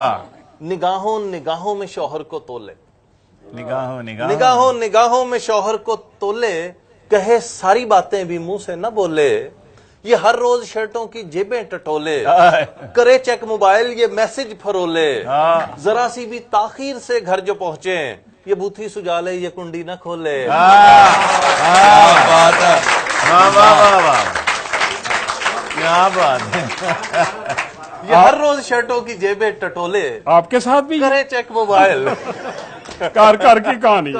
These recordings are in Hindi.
निगाहों निगाहों में शौहर को तोले, निगाहों निगाहों में शौहर को तोले, कहे सारी बातें भी मुंह से न बोले, ये हर रोज शर्टों की जेबें टटोले, करे चेक मोबाइल ये मैसेज फरोले, जरा सी भी ताखीर से घर जो पहुंचे, ये बूथी सुजाले ये कुंडी न खोले। बात है, क्या बात है। ये हर रोज शर्टों की जेबें टटोले, आपके साथ भी करे चेक मोबाइल कार कार की कहानी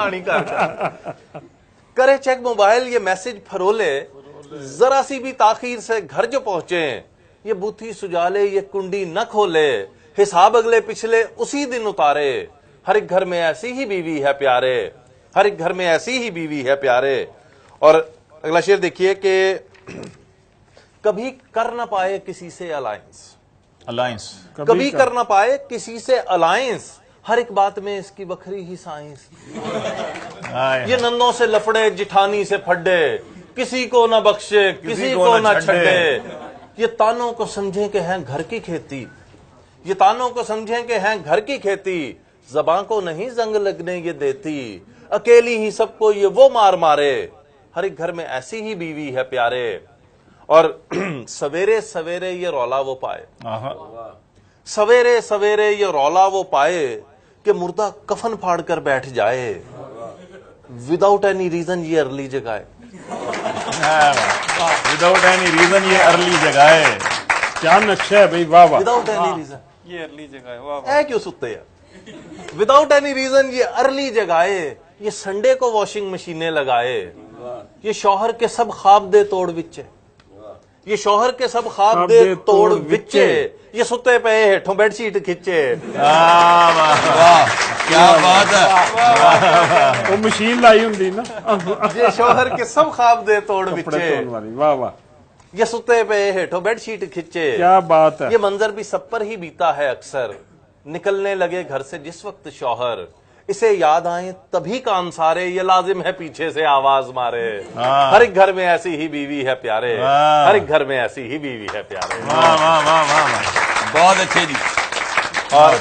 करे चेक मोबाइल ये मैसेज फरोले, जरा सी भी ताखीर से घर जो पहुंचे, ये बूथी सुजाले ये कुंडी न खोले, हिसाब अगले पिछले उसी दिन उतारे, हर एक घर में ऐसी ही बीवी है प्यारे, हर एक घर में ऐसी ही बीवी है प्यारे। और अगला शेर देखिए कि कभी कर ना पाए किसी से अलायंस, कभी कर ना पाए किसी से अलायंस, हर एक बात में इसकी बखरी ही साइंस। ये नन्नों से लफड़े जिठानी से फड्डे, किसी को ना बख्शे किसी को ना छड्डे, ये तानों को समझे कि हैं घर की खेती, ये तानों को समझे कि हैं घर की खेती, ज़बां को नहीं जंग लगने ये देती, अकेली ही सबको ये वो मार मारे, हर एक घर में ऐसी ही बीवी है प्यारे। और सवेरे सवेरे ये रौला वो पाए, सवेरे सवेरे ये रौला वो पाए, कि मुर्दा कफन फाड़ कर बैठ जाए, विदाउट एनी रीजन ये अर्ली जगाए, विदाउट एनी रीजन ये अर्ली जगाए। क्या नक्शा है भाई, वाह वाह। विदाउट एनी रीजन ये अर्ली जगाए, वाह है क्यों सुते यार, विदाउट एनी रीजन ये अर्ली जगाए, ये संडे को वॉशिंग मशीनें लगाए, ये शौहर के सब ख्वाब दे तोड़ विचे, ये शौहर के सब ख्वाब दे तोड़ विचे, ये सुते पे हेठों बेडशीट खिंचे। क्या बात है। वो मशीन लाई होंगी ना, ये शौहर के सब ख्वाब दे तोड़ विचे, वाह वाह। ये सुते पे हेठों बेडशीट खिंचे। क्या बात है। ये मंजर भी सब पर ही बीता है अक्सर, निकलने लगे घर से जिस वक्त शौहर, इसे याद आए तभी कान सारे, ये लाजिम है पीछे से आवाज मारे, हर एक घर में ऐसी ही बीवी है प्यारे, हर एक घर में ऐसी ही बीवी है प्यारे। वाह वाह वाह वाह, बहुत अच्छे जी। और